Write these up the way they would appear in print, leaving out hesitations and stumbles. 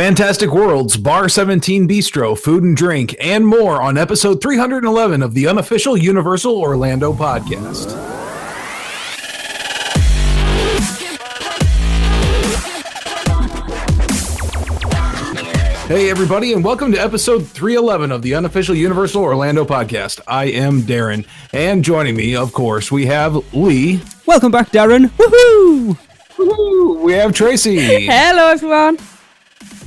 Fantastic Worlds, Bar 17 Bistro, Food and Drink, and more on episode 311 of the Unofficial Universal Orlando podcast. Hey everybody, and welcome to episode 311 of the Unofficial Universal Orlando podcast. I am Darren, and joining me, of course, we have Lee. Welcome back, Darren. Woohoo! Woohoo! We have Tracy. Hello, everyone.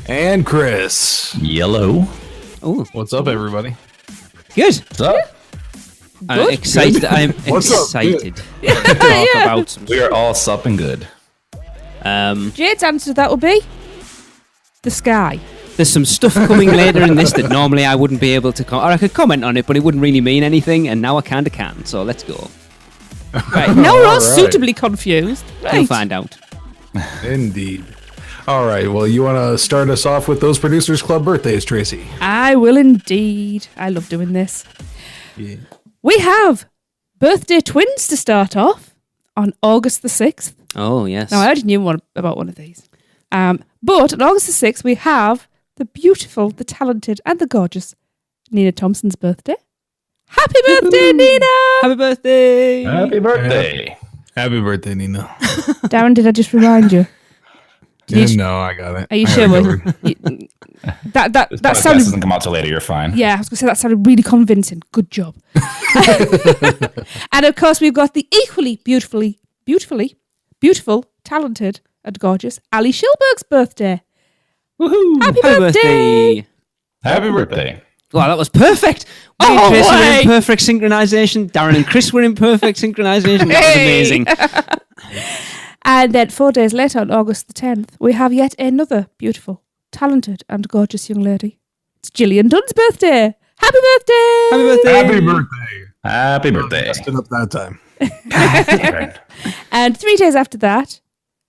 And Chris. Yellow. Oh, What's up, everybody? good. What's up? I'm excited. I'm What's up? excited to talk about some. We are all supping good. Jade's answer to that would be the sky. There's some stuff coming later in this that normally I wouldn't be able to, or I could comment on it, but it wouldn't really mean anything, and now I kind of can. So let's go. Right, now we're all All right. suitably confused. We'll Right. find out. Indeed. All right, well, you want to start us off with those Producers Club birthdays, Tracy? I will indeed. I love doing this. Yeah. We have birthday twins to start off on August the 6th. Oh yes. Now, I already knew about one of these. But on August the 6th, we have the beautiful, the talented, and the gorgeous Nina Thompson's birthday. Happy birthday, Nina! Happy birthday! Happy birthday. Happy birthday, Nina. Darren, did I just remind you? Yeah, no, I got it. Are you I sure? got it covered. That This that podcast sounded. doesn't come out till later. You're fine. Yeah, I was going to say that sounded really convincing. Good job. And of course, we've got the equally beautiful, talented, and gorgeous Ali Schilberg's birthday. Woohoo! Happy birthday! Happy birthday. Wow, that was perfect. Me Oh, and Tracy were way. in perfect synchronization. Darren and Chris were in perfect synchronization. That was amazing. And then 4 days later, on August the 10th, we have yet another beautiful, talented, and gorgeous young lady. It's Gillian Dunn's birthday. Happy birthday! Happy birthday! Happy birthday. Happy birthday. Messed it up that time. Right. And 3 days after that,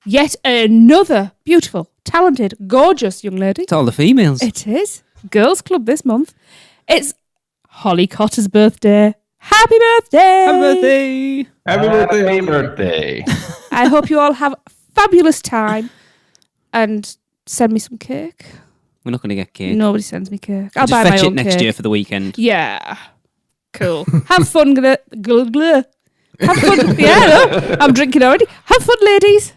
yet another beautiful, talented, gorgeous young lady. It's all the females. It is. Girls Club this month. It's Holly Cotter's birthday. Happy birthday! Happy birthday! Happy birthday. Happy birthday. I hope you all have a fabulous time and send me some cake. We're not going to get cake. Nobody sends me cake. I'll Just buy my fetch it own next cake. year for the weekend. Yeah. Cool. Have fun. Have fun. Yeah, no, I'm drinking already. Have fun, ladies.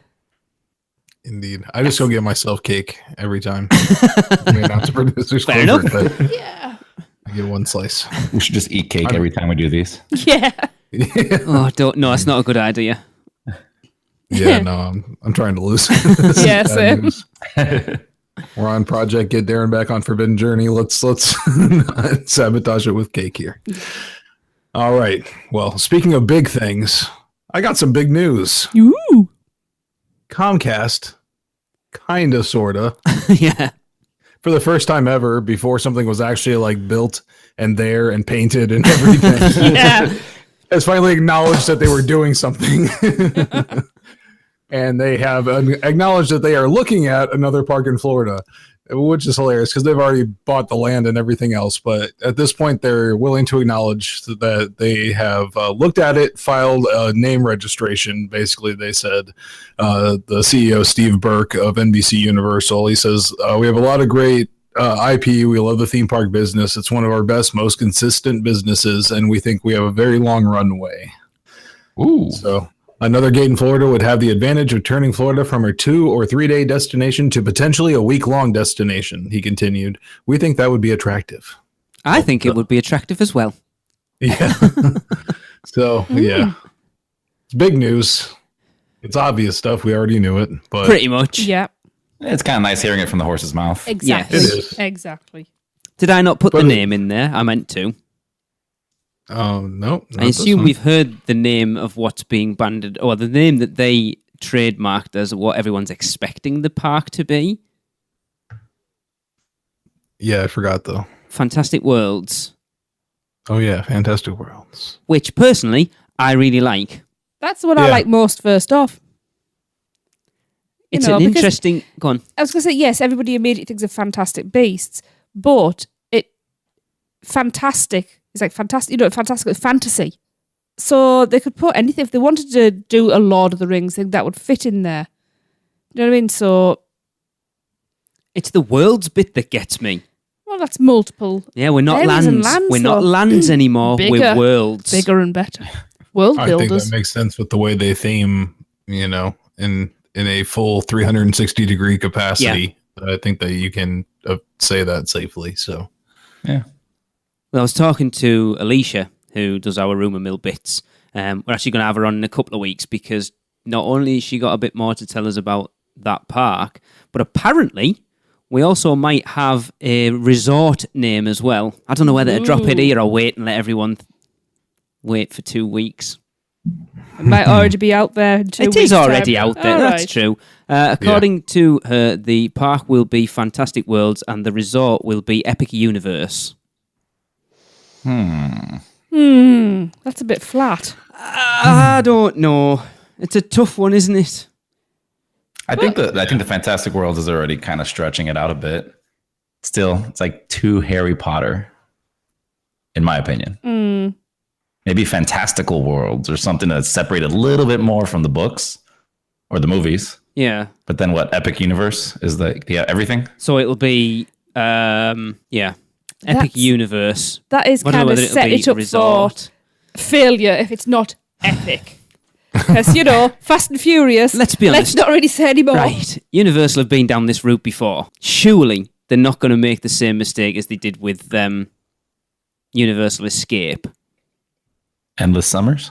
Indeed. I just go get myself cake every time. I mean, not to Producers Fair Club enough. birthday. Yeah. I get one slice. We should just eat cake every time we do these. Yeah. Oh, no, that's not a good idea. Yeah, no, I'm trying to lose. Yeah, Bad same. news. We're on project Get Darren Back on Forbidden Journey. Let's not sabotage it with cake here. All right. Well, speaking of big things, I got some big news. Ooh. Comcast, kinda, sorta, Yeah. for the first time ever, before something was actually like built and there and painted and everything, Yeah. has finally acknowledged that they were doing something. And they have acknowledged that they are looking at another park in Florida, which is hilarious because they've already bought the land and everything else. But at this point, they're willing to acknowledge that they have looked at it, filed a name registration. Basically, they said, the CEO, Steve Burke of NBC Universal, he says, we have a lot of great IP. We love the theme park business. It's one of our best, most consistent businesses, and we think we have a very long runway. Ooh. So another gate in Florida would have the advantage of turning Florida from a 2 or 3 day destination to potentially a week-long destination, he continued. We think that would be attractive. I think it would be attractive as well. Yeah. So, yeah. It's big news. It's obvious stuff. We already knew it. But Pretty much. Yeah. It's kind of nice hearing it from the horse's mouth. Exactly. Yes. It is. Exactly. Did I not put But the it- name in there? I meant to. Oh, no. I assume we've heard the name of what's being banded, or the name that they trademarked as what everyone's expecting the park to be. Yeah, I forgot, though. Fantastic Worlds, Oh, yeah. Fantastic Worlds. which personally I really like. That's the one I Yeah. like most first off. You It's know, an because- interesting... Go on. I was going to say, yes, everybody immediately thinks of Fantastic Beasts, but fantastic is like fantastic, fantastic is fantasy. So they could put anything, if they wanted to do a Lord of the Rings thing, that would fit in there. You know what I mean? So It's the worlds bit that gets me. Well, that's multiple. Yeah, we're not areas and lands. We're not though. lands anymore. Bigger. We're worlds. Bigger and better. World I think builders. that makes sense with the way they theme, in a full 360-degree capacity. I think that you can say that safely. So, Yeah. Well, I was talking to Alicia, who does our rumour mill bits. We're actually going to have her on in a couple of weeks because not only has she got a bit more to tell us about that park, but apparently we also might have a resort name as well. I don't know whether to drop it here or wait and let everyone wait for 2 weeks. It might already be out there in 2 weeks. It is already out there, All that's right. true. According to her, the park will be Fantastic Worlds and the resort will be Epic Universe. That's a bit flat. I don't know. It's a tough one, isn't it? I think the Fantastic Worlds is already kind of stretching it out a bit. Still, it's like too Harry Potter, in my opinion. Maybe Fantastical Worlds or something that's separated a little bit more from the books or the movies. Yeah. But then what? Epic Universe is everything. So it'll be, Epic That's- Universe. That is I don't know kind of whether it'll set be it up resort. for failure if it's not epic. Because, Fast and Furious. Let's be honest. Let's not really say anymore. Right. Universal have been down this route before. Surely they're not going to make the same mistake as they did with Universal Escape. Endless Summers.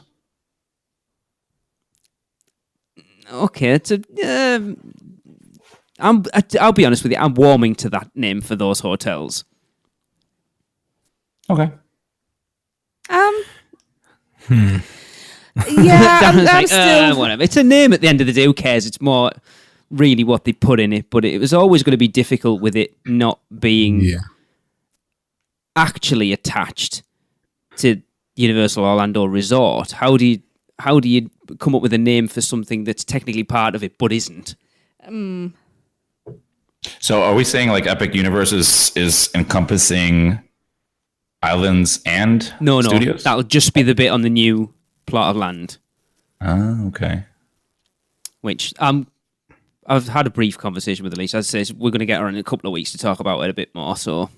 Okay, it's I'll be honest with you. I'm warming to that name for those hotels. Okay. Yeah, I'm Like, still... whatever. It's a name at the end of the day. Who cares? It's more really what they put in it. But it was always going to be difficult with it not being actually attached to Universal Orlando Resort. How do you come up with a name for something that's technically part of it but isn't? So are we saying like Epic Universe is encompassing islands and No, studios? that'll just be the bit on the new plot of land. Oh, okay. Which I've had a brief conversation with Elise. As I say, we're going to get her in a couple of weeks to talk about it a bit more. So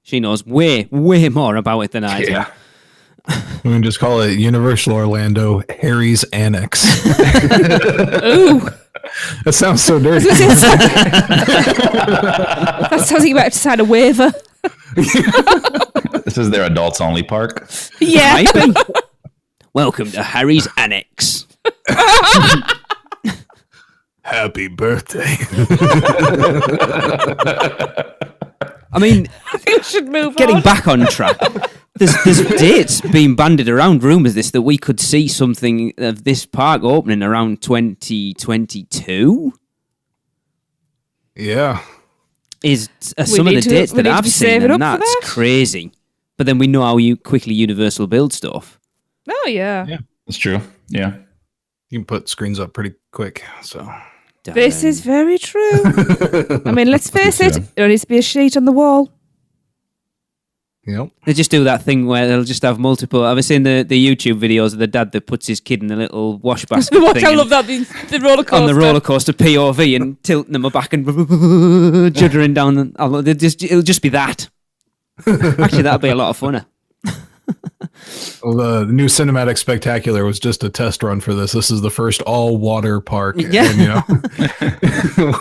she knows way more about it than I do. Yeah. we can just call it Universal Orlando Harry's Annex. Ooh. That sounds so dirty. That sounds like you might have to sign a waiver. This is their adults only park. Yeah. Might be. Welcome to Harry's Annex. Happy birthday. I mean, I think we should move getting on. back on track. There's dates being bandied around, rumours that we could see something of this park opening around 2022. Yeah. Is some of the dates we that need to I've be seen, saving and up for that's that. crazy. But then we know how quickly Universal build stuff. Oh, yeah. That's true. Yeah. You can put screens up pretty quick. So This is very true. I mean, let's face it. There needs to be a sheet on the wall. Yep. They just do that thing where they'll just have multiple. I've seen the YouTube videos of the dad that puts his kid in the little wash basket Watch, thing I and- love that. The roller coaster. on the roller coaster POV and tilting them back and juddering down. It'll just be that. Actually, that'll be a lot of funner. Well, the new cinematic spectacular was just a test run for this. This is the first all water park. Yeah. And,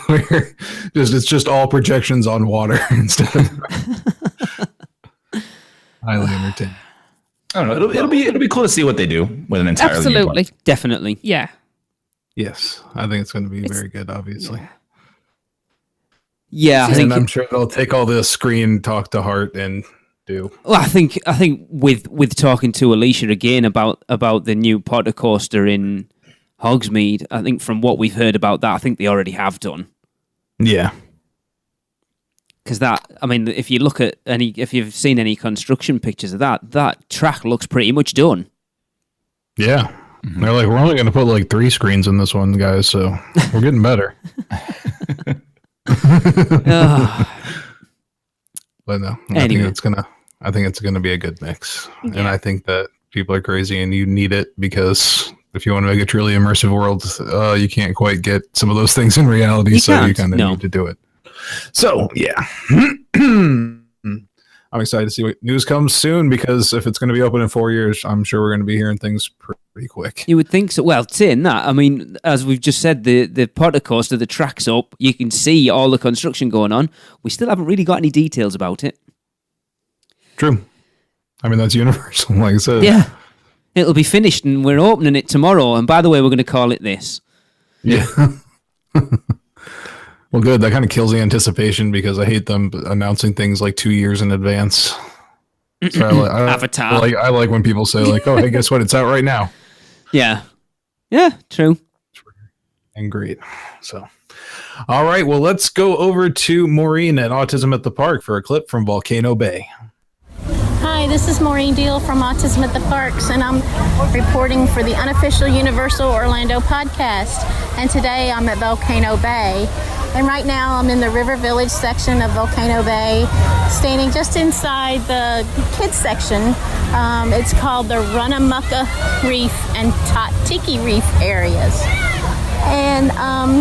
where it's just all projections on water instead of highly entertaining. I don't know. It'll be cool to see what they do with an entirely new Absolutely. park. Definitely. Yeah. Yes, I think it's going to be very good. Obviously, Yeah, I and think. I'm sure they'll take all this screen talk to heart and do. Well, I think with talking to Alicia again about the new Potter coaster in Hogsmeade, I think from what we've heard about that, I think they already have done. Yeah. Because if you look at if you've seen any construction pictures of that track looks pretty much done. Yeah. They're like, we're only going to put like 3 screens in this one, guys. So we're getting better. But no, Anyway. I think it's gonna be a good mix, and I think that people are crazy, and you need it because if you want to make a truly immersive world, you can't quite get some of those things in reality, You so you can't, kind of no. need to do it. So yeah. I'm excited to see what news comes soon, because if it's going to be open in 4 years, I'm sure we're going to be hearing things pretty quick. You would think so. Well, saying that, I mean, as we've just said, the Potter coaster, the track's up. You can see all the construction going on. We still haven't really got any details about it. True. I mean, that's Universal, like I said. Yeah. It'll be finished and we're opening it tomorrow. And by the way, we're going to call it this. Yeah. Well, good. That kind of kills the anticipation, because I hate them announcing things like 2 years in advance. So Avatar. I like when people say like, "Oh, hey, guess what? It's out right now." Yeah. Yeah, true. And great. So, all right. Well, let's go over to Maureen at Autism at the Park for a clip from Volcano Bay. Hi, this is Maureen Deal from Autism at the Parks, and I'm reporting for the Unofficial Universal Orlando podcast. And today I'm at Volcano Bay. And right now I'm in the River Village section of Volcano Bay, standing just inside the kids section. It's called the Runamukka Reef and Tiki Reef areas. And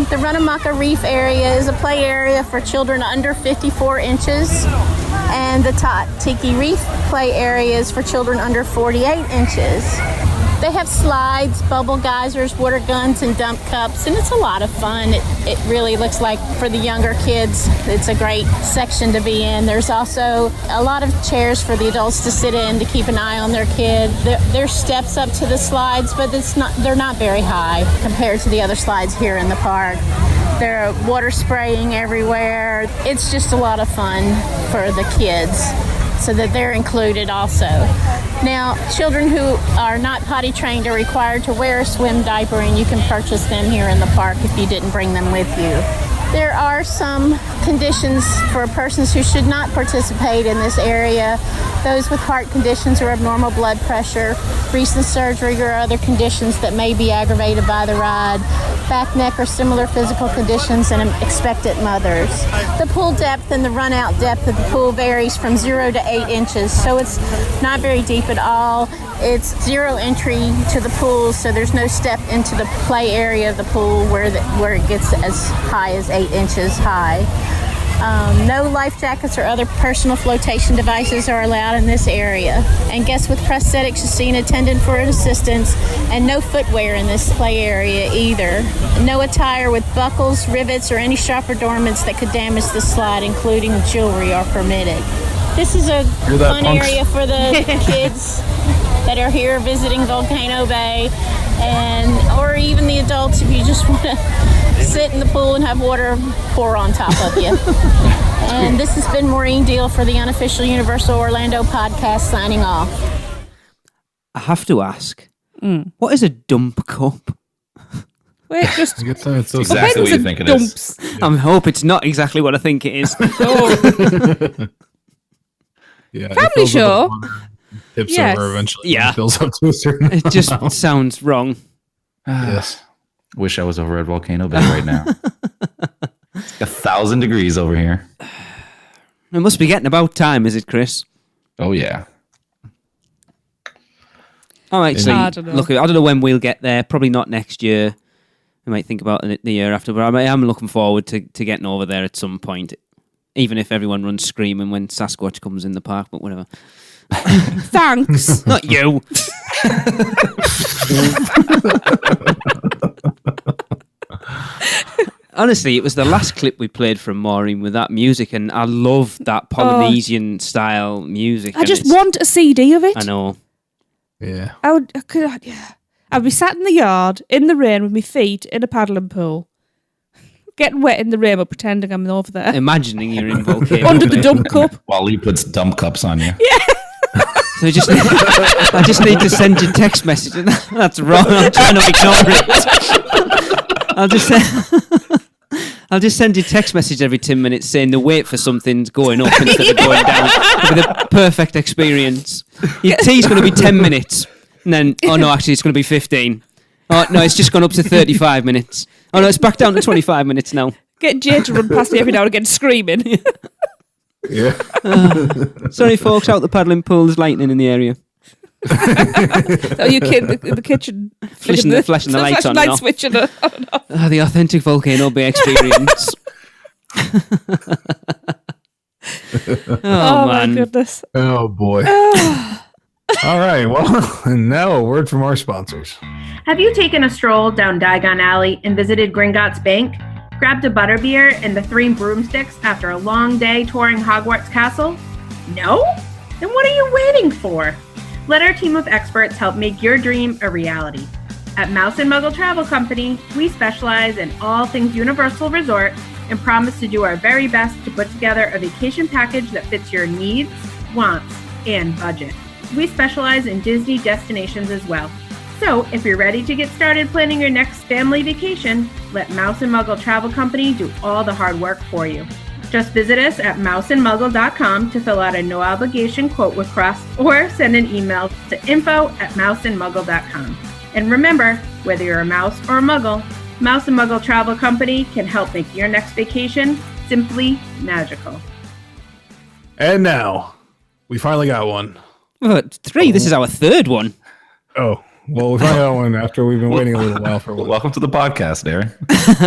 the Runamukka Reef area is a play area for children under 54 inches. And the Tiki Reef play area is for children under 48 inches. They have slides, bubble geysers, water guns, and dump cups, and it's a lot of fun. It really looks like, for the younger kids, it's a great section to be in. There's also a lot of chairs for the adults to sit in to keep an eye on their kid. There's steps up to the slides, but they're not very high compared to the other slides here in the park. There are water spraying everywhere. It's just a lot of fun for the kids, so that they're included also. Now, children who are not potty trained are required to wear a swim diaper, and you can purchase them here in the park if you didn't bring them with you. There are some conditions for persons who should not participate in this area. Those with heart conditions or abnormal blood pressure, recent surgery, or other conditions that may be aggravated by the ride, back, neck, or similar physical conditions, and expectant mothers. The pool depth and the run-out depth of the pool varies from 0 to 8 inches, so it's not very deep at all. It's zero entry to the pool, so there's no step into the play area of the pool where it gets as high as 8 inches high. No life jackets or other personal flotation devices are allowed in this area. And guests with prosthetics should see an attendant for assistance, and no footwear in this play area either. No attire with buckles, rivets, or any sharp adornments that could damage the slide, including jewelry, are permitted. This is a fun area for the kids that are here visiting Volcano Bay, or even the adults if you just want to sit in the pool and have water pour on top of you. And this has been Maureen Deal for the Unofficial Universal Orlando podcast, signing off. I have to ask, what is a dump cup? Wait, just I guess that's Exactly what you think it is. I hope it's not exactly what I think it is. Yeah, Family show. Tips Yes. over eventually. Yeah. It fills up to a certain It just amount. sounds wrong. Yes. Wish I was over at Volcano Bay right now. It's 1,000 degrees over here. It must be getting about time, is it, Chris? Oh, yeah. I'm actually, I don't know. look, I don't know when we'll get there. Probably not next year. I might think about it the year after, but I am looking forward to getting over there at some point. Even if everyone runs screaming when Sasquatch comes in the park, but whatever. Thanks. Not you. Honestly, it was the last clip we played from Maureen with that music, and I love that Polynesian style music. I just want a CD of it. I know. Yeah. I'd be sat in the yard in the rain with my feet in a paddling pool, getting wet in the rain, but pretending I'm over there Imagining you're in Volcano under the Bay. dump cup. While he puts dump cups on you. So I just need to send you a text message. And that's wrong. I'm trying to ignore it. I'll just send you a text message every 10 minutes saying the wait for something's going up instead of going down. It'll be the perfect experience. Your tea's going to be 10 minutes. And then, oh no, actually it's going to be 15. Oh no, it's just gone up to 35 minutes. Oh no, it's back down to 25 minutes now. Get Jay to run past me every now and again screaming. Yeah. Sorry folks, out the paddling pool, there's lightning in the area. Oh, you kid in the kitchen. Flashing the lights on and light off. switch on and off. The authentic Volcano Bay experience. Oh my man. goodness. Oh boy. All right. Well, and now a word from our sponsors. Have you taken a stroll down Diagon Alley and visited Gringotts Bank? Grabbed a butterbeer and the 3 broomsticks after a long day touring Hogwarts Castle? No? Then what are you waiting for? Let our team of experts help make your dream a reality. At Mouse and Muggle Travel Company, we specialize in all things Universal Resort and promise to do our very best to put together a vacation package that fits your needs, wants, and budget. We specialize in Disney destinations as well. So if you're ready to get started planning your next family vacation, let Mouse and Muggle Travel Company do all the hard work for you. Just visit us at mouseandmuggle.com to fill out a no-obligation quote request or send an email to info@mouseandmuggle.com. And remember, whether you're a mouse or a muggle, Mouse and Muggle Travel Company can help make your next vacation simply magical. And now, we finally got one. We've got 3. This is our 3rd one. Oh, well, we finally got one after we've been waiting a little while for one. Welcome to the podcast, Darren.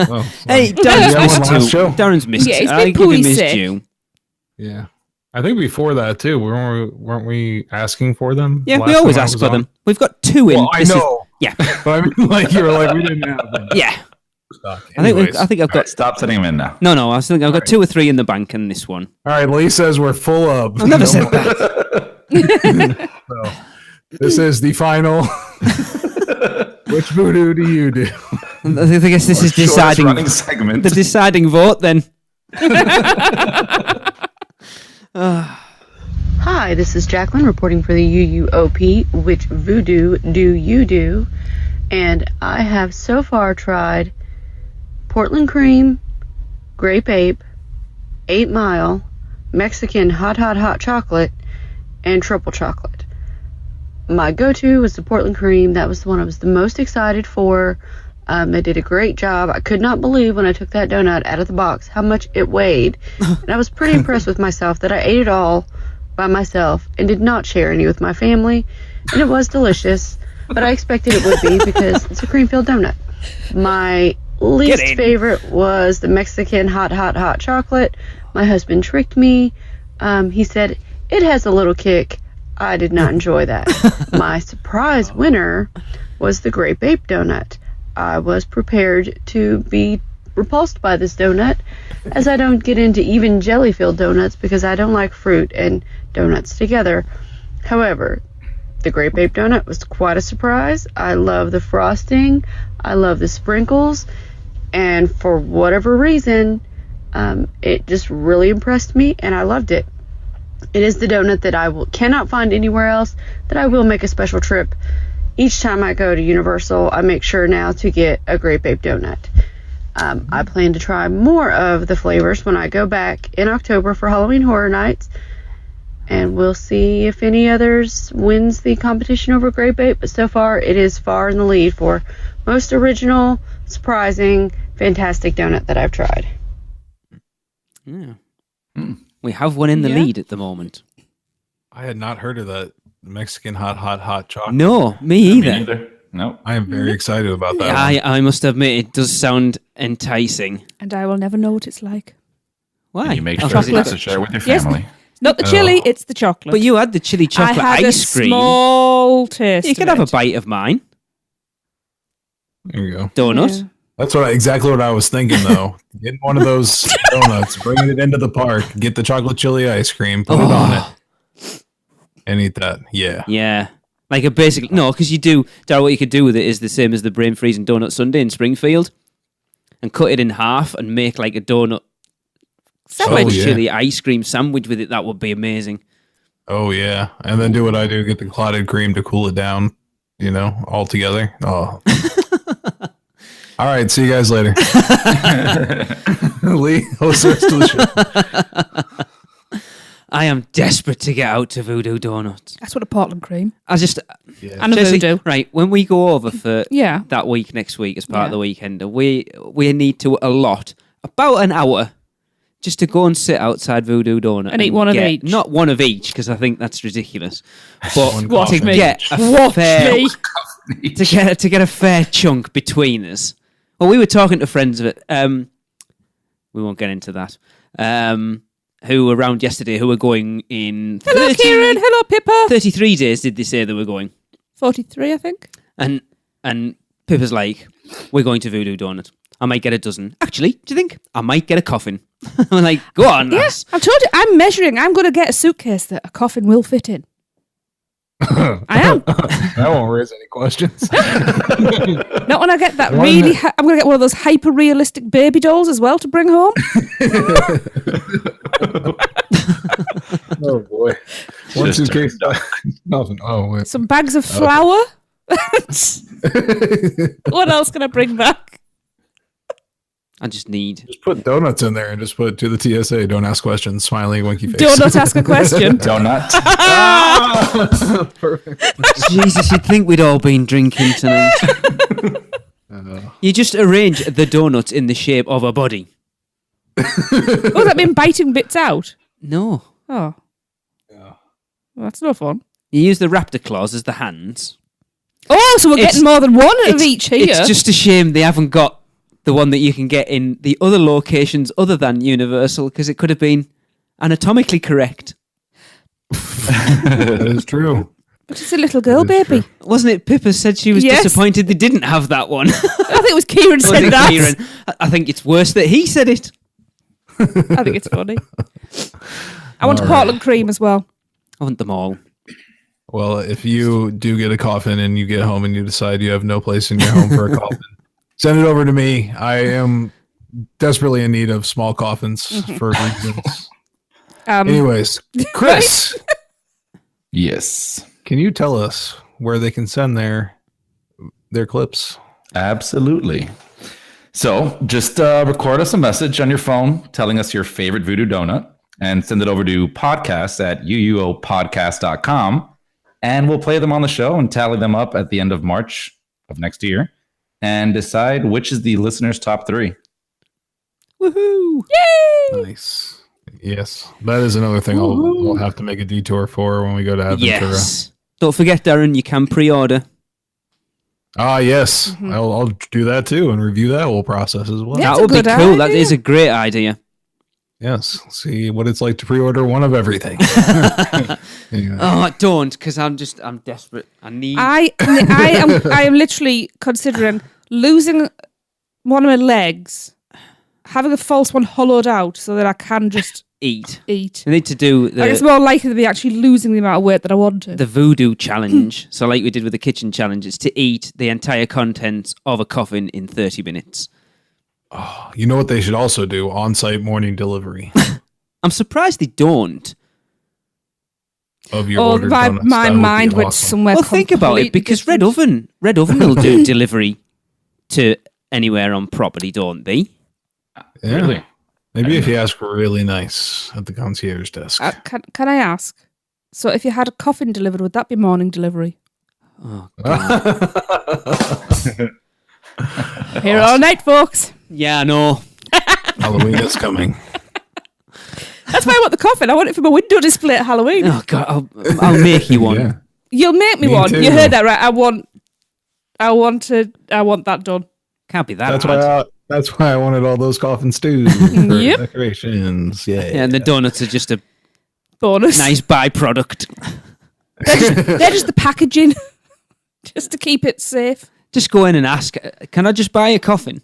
Oh, Hey, Yeah, Darren's one missed last 2. show. Darren's missed. Yeah, he's been I give him pretty his sick. due. yeah. I think before that, too, weren't we asking for them? Yeah, last we always time I ask was for on? them. We've got 2 in. Well, I This is- know. yeah, But I mean, like, you were like, we didn't have them. yeah. Stock. I think Anyways. I've All right, got. stop sending them in now. No. I think I've got 2 or 3 in the bank in this one. All right, Lee says we're full up. I've never said that. So, this is the final. Which voodoo do you do? I guess this is Shortest deciding running segment. the deciding vote. Then Hi, this is Jackalyn reporting for the UUOP, Which Voodoo Do You Do? And I have so far tried Portland Cream, Grape Ape, 8 Mile, Mexican hot chocolate, and triple chocolate. My go-to was the Portland Cream. That was the one I was the most excited for. They did a great job. I could not believe when I took that donut out of the box how much it weighed. And I was pretty impressed with myself that I ate it all by myself and did not share any with my family. And it was delicious, but I expected it would be because it's a cream-filled donut. My least favorite was the Mexican hot chocolate. My husband tricked me. He said, it has a little kick. I did not enjoy that. My surprise winner was the Grape Ape donut. I was prepared to be repulsed by this donut, as I don't get into even jelly-filled donuts because I don't like fruit and donuts together. However, the Grape Ape donut was quite a surprise. I love the frosting. I love the sprinkles. And for whatever reason, it just really impressed me, and I loved it. It is the donut that I cannot find anywhere else, that I will make a special trip. Each time I go to Universal, I make sure now to get a Grape Ape donut. I plan to try more of the flavors when I go back in October for Halloween Horror Nights. And we'll see if any others wins the competition over Grape Ape. But so far, it is far in the lead for most original, surprising, fantastic donut that I've tried. yeah. We have one in the lead at the moment. I had not heard of that Mexican hot chocolate. No, me either. Neither. Nope. I am very excited about that. Yeah, I must admit, it does sound enticing. And I will never know what it's like. Why? And you make Oh, sure is it- to share with your Yes. family. Not the chili, it's the chocolate. But you had the chili chocolate I had ice a cream. small taste. You could of have a it. bite of mine. There you go. Donut. Yeah. That's exactly what I was thinking, though. Getting one of those donuts, bringing it into the park, get the chocolate chili ice cream, put it on it, and eat that. Yeah. Yeah. Like a basic... No, because you do... Darryl, what you could do with it is the same as the brain freezing donut sundae in Springfield, and cut it in half and make like a donut Sandwich. Oh, yeah. chili ice cream sandwich with it. That would be amazing. Oh, yeah. And then do what I do, get the clotted cream to cool it down, all together. Oh. All right. See you guys later. Lee, host the rest of the show. I am desperate to get out to Voodoo Donuts. That's what a Portland cream. I just... And a Jesse, voodoo. right, when we go over for Yeah. that week next week as part of Yeah. the weekend, we need to allot about an hour just to go and sit outside Voodoo Donut And eat one of get- each. Not one of each, because I think that's ridiculous. But One Watch coffin me. get each. a fair me. to get a fair chunk between us. Well, we were talking to friends of it. we won't get into that. Who were around yesterday, who were going in... Hello, Kieran. Hello, Pippa. 33 days did they say they were going? 43, I think. And Pippa's like, we're going to Voodoo Donut. I might get a dozen. Actually, do you think? I might get a coffin. I'm like, go on, lass. I told you, I'm measuring. I'm going to get a suitcase that a coffin will fit in. I am. That won't raise any questions. Not when I get that really... I'm going to get one of those hyper-realistic baby dolls as well to bring home. Oh, boy. One suitcase. Nothing. Oh, wait. Some bags of flour. What else can I bring back? I just need... Just put donuts in there and just put to the TSA, don't ask questions, smiling, winky face. Do not ask a question. Donut. Perfect. Jesus, you'd think we'd all been drinking tonight. You just arrange the donut in the shape of a body. Oh, that mean biting bits out? No. Oh. Yeah. Well, that's no fun. You use the raptor claws as the hands. Oh, so we're getting more than one of each here. It's just a shame they haven't got the one that you can get in the other locations other than Universal, because it could have been anatomically correct. That is true. But it's a little girl baby. True. Wasn't it Pippa said she was disappointed they didn't have that one? I think it was Kieran said that. Kieran? I think it's worse that he said it. I think it's funny. I want a Portland cream as well. I want them all. Well, if you do get a coffin and you get home and you decide you have no place in your home for a coffin, send it over to me. I am desperately in need of small coffins for reasons. Anyways, Chris. Yes. Can you tell us where they can send their clips? Absolutely. So just record us a message on your phone telling us your favorite voodoo donut and send it over to podcast@uuopodcast.com. And we'll play them on the show and tally them up at the end of March of next year and decide which is the listener's top 3. Woohoo! Yay! Nice. Yes. That is another thing we'll have to make a detour for when we go to Aventura. Yes. Don't forget, Darren, you can pre-order. Ah, yes. I'll do that too and review that whole process as well. Yeah, that would be cool. That is a great idea. Yes. See what it's like to pre-order one of everything. Anyway. Oh, don't, because I'm desperate. I am literally considering losing one of my legs, having a false one hollowed out so that I can just eat. I need to do it's more likely to be actually losing the amount of weight that I wanted. The voodoo challenge. So like we did with the kitchen challenge, it's to eat the entire contents of a coffin in 30 minutes. Oh, you know what they should also do? On-site morning delivery. I'm surprised they don't. Of your ordered donuts. My mind went somewhere. Well, think about it, because Red Oven will do delivery to anywhere on property, don't they? Yeah. Really? Maybe if you ask really nice at the concierge desk. Can I ask? So if you had a coffin delivered, would that be morning delivery? Oh, Here all night, folks. Yeah, I know. Halloween is coming. That's why I want the coffin. I want it for my window display at Halloween. Oh God, I'll make you one. Yeah. You'll make me one. Too. You heard that right? I want that done. Can't be that bad. That's why I wanted all those coffins too. For Yep. Decorations. Yeah. Yeah, and the donuts are just a Bonus. nice byproduct. They're just the packaging, just to keep it safe. Just go in and ask, can I just buy a coffin?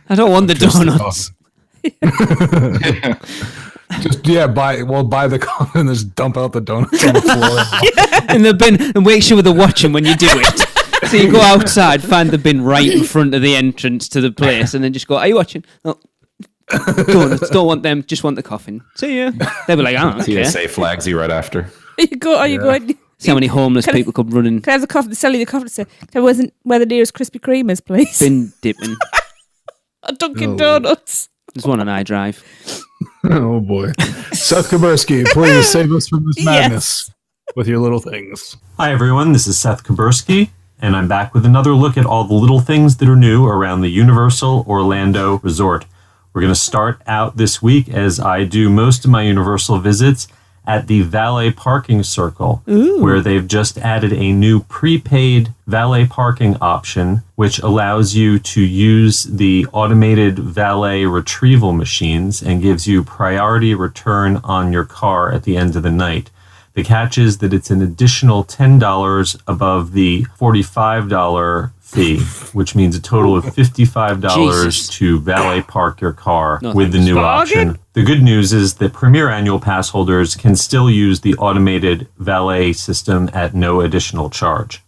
I don't want the donuts. Buy the coffin and just dump out the donuts on the floor. In the bin, and make sure they're watching when you do it. So you go outside, find the bin right in front of the entrance to the place, and then just go, are you watching? Oh, donuts, don't want them, just want the coffin. See ya. They'll be like, I don't care. TSA flags you right after. Are you going? See how many homeless people come running. Can I have the coffin? Sell you the coffin. Say, can I where the nearest Krispy Kreme is, please? Bin dipping. A Dunkin' Donuts. There's one on iDrive. Oh boy. Seth Kaburski, please save us from this madness with your little things. Hi everyone, this is Seth Kaburski, and I'm back with another look at all the little things that are new around the Universal Orlando Resort. We're going to start out this week, as I do most of my Universal visits, at the valet parking circle, where they've just added a new prepaid valet parking option, which allows you to use the automated valet retrieval machines and gives you priority return on your car at the end of the night. The catch is that it's an additional $10 above the $45 fee, which means a total of $55 to valet park your car with the new option. The good news is that Premier Annual Pass holders can still use the automated valet system at no additional charge.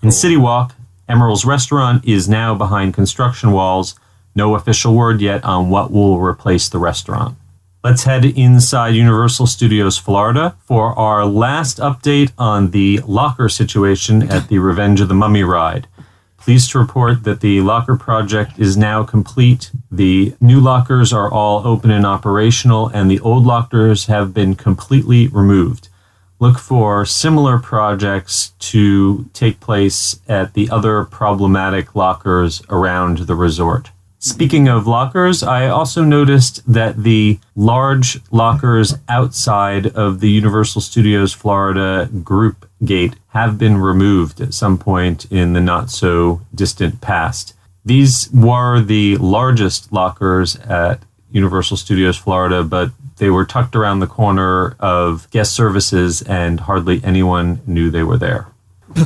In City Walk, Emerald's restaurant is now behind construction walls. No official word yet on what will replace the restaurant. Let's head inside Universal Studios Florida for our last update on the locker situation at the Revenge of the Mummy ride. Pleased to report that the locker project is now complete. The new lockers are all open and operational, and the old lockers have been completely removed. Look for similar projects to take place at the other problematic lockers around the resort. Speaking of lockers, I also noticed that the large lockers outside of the Universal Studios Florida group gate have been removed at some point in the not-so-distant past. These were the largest lockers at Universal Studios Florida, but they were tucked around the corner of guest services and hardly anyone knew they were there.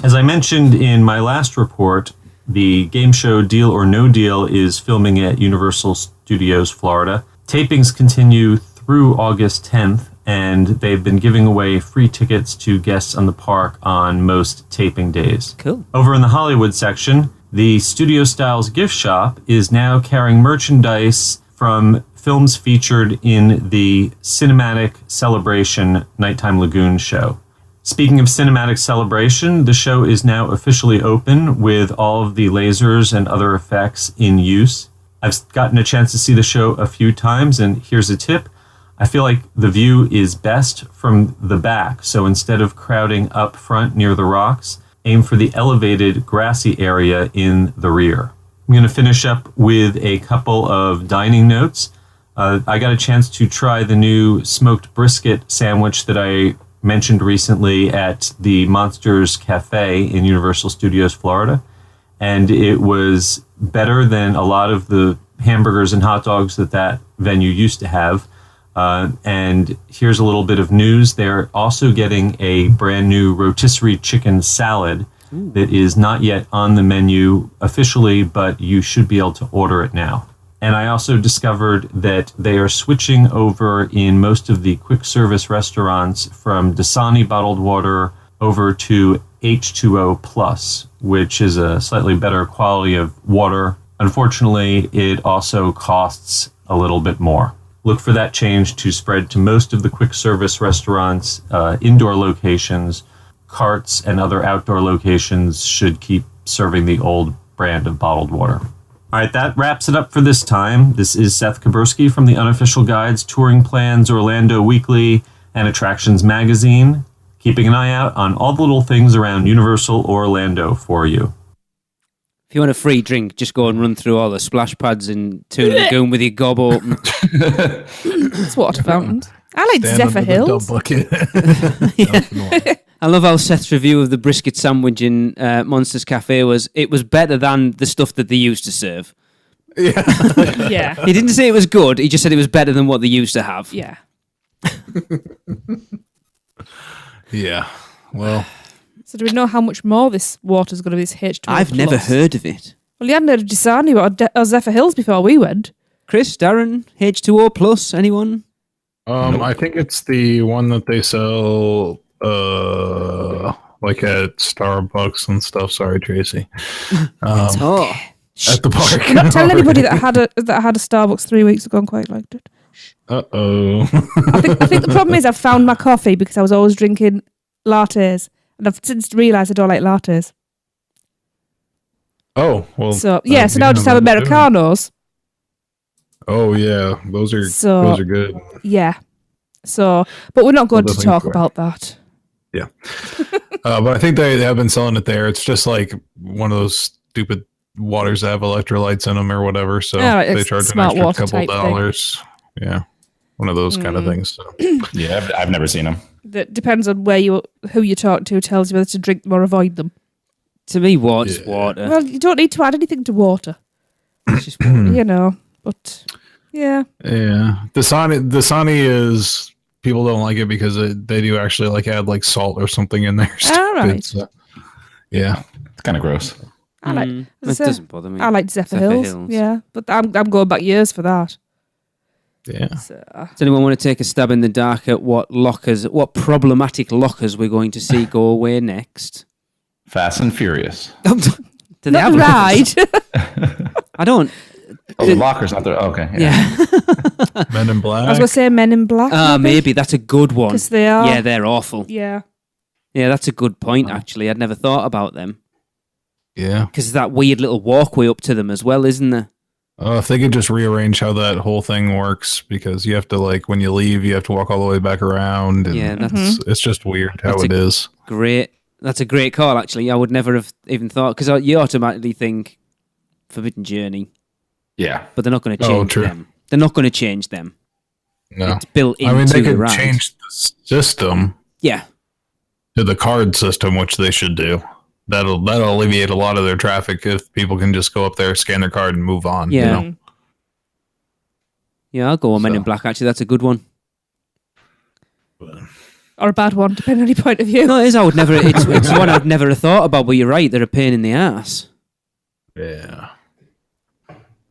As I mentioned in my last report, the game show Deal or No Deal is filming at Universal Studios Florida. Tapings continue through August 10th, and they've been giving away free tickets to guests on the park on most taping days. Cool. Over in the Hollywood section, the Studio Styles gift shop is now carrying merchandise from films featured in the Cinematic Celebration Nighttime Lagoon show. Speaking of Cinematic Celebration, the show is now officially open with all of the lasers and other effects in use. I've gotten a chance to see the show a few times, and here's a tip. I feel like the view is best from the back, so instead of crowding up front near the rocks, aim for the elevated grassy area in the rear. I'm going to finish up with a couple of dining notes. I got a chance to try the new smoked brisket sandwich that I mentioned recently at the Monsters Cafe in Universal Studios Florida, and it was better than a lot of the hamburgers and hot dogs that venue used to have. And here's a little bit of news. They're also getting a brand new rotisserie chicken salad that is not yet on the menu officially, but you should be able to order it now. And I also discovered that they are switching over in most of the quick service restaurants from Dasani bottled water over to H2O Plus, which is a slightly better quality of water. Unfortunately, it also costs a little bit more. Look for that change to spread to most of the quick service restaurants, indoor locations. Carts and other outdoor locations should keep serving the old brand of bottled water. All right, that wraps it up for this time. This is Seth Kaburski from the Unofficial Guides, Touring Plans, Orlando Weekly, and Attractions Magazine, keeping an eye out on all the little things around Universal Orlando for you. If you want a free drink, just go and run through all the splash pads in Toon Lagoon with your gob open. It's water fountains. I like Stand Zephyr under the Hills. dump bucket. I love how Seth's review of the brisket sandwich in Monsters Cafe was, it was better than the stuff that they used to serve. Yeah. Yeah. He didn't say it was good, he just said it was better than what they used to have. Yeah. Yeah. Well, So do we know how much more this water's going to be, this H2O I've plus? never heard of it. Well, you hadn't heard of Dasani or Zephyr Hills before we went. Chris, Darren, H2O Plus, anyone? I think it's the one that they sell like at Starbucks and stuff. Sorry, Tracy. Oh, At the park. I'm not telling anybody that had a Starbucks 3 weeks ago and quite liked it. Uh-oh. I think the problem is I've found my coffee because I was always drinking lattes, and I've since realised I don't like lattes. Oh, well. So yeah, so now I just have Americanos. Oh yeah, those are good. Yeah. So, but we're not going to Well, talk definitely about that. Yeah. But I think they have been selling it there. It's just like one of those stupid waters that have electrolytes in them or whatever. So Oh, they it's charge an smart extra water couple type thing. dollars. Yeah. one of those kind of things. So. Yeah, I've never seen them. That depends on who you talk to, tells you whether to drink them or avoid them. To me, water's water. Well, you don't need to add anything to water. It's just water. But yeah. Yeah. Dasani is, people don't like it because they do actually like add like salt or something in there. All right. Yeah. It's kind of gross. I like it doesn't bother me. I like Zephyr Hills. Yeah, but I'm going back years for that. Yeah. So, Does anyone want to take a stab in the dark at what problematic lockers we're going to see go away next? Fast and Furious. Do they not have the lockers? ride. I don't. Oh, the locker's not there. Okay. Yeah. Men in Black. I was going to say Men in Black. Maybe that's a good one. Because they are. Yeah, they're awful. Yeah. Yeah, that's a good point, actually. I'd never thought about them. Yeah. Because that weird little walkway up to them as well, isn't there? If they could just rearrange how that whole thing works, because you have to, like, when you leave, you have to walk all the way back around. And Yeah, it's just weird how it is. That's a great call, actually. I would never have even thought, because you automatically think Forbidden Journey. Yeah. But they're not going to change them. They're not going to change them. No. It's built into they the could ride. change the system. Yeah. To the card system, which they should do. That'll alleviate a lot of their traffic if people can just go up there, scan their card, and move on. Yeah. You know? Yeah, I'll go on Men in Black, actually. That's a good one. Or a bad one, depending on your point of view. No, it is. It's one I'd never have thought about, but you're right. They're a pain in the ass. Yeah.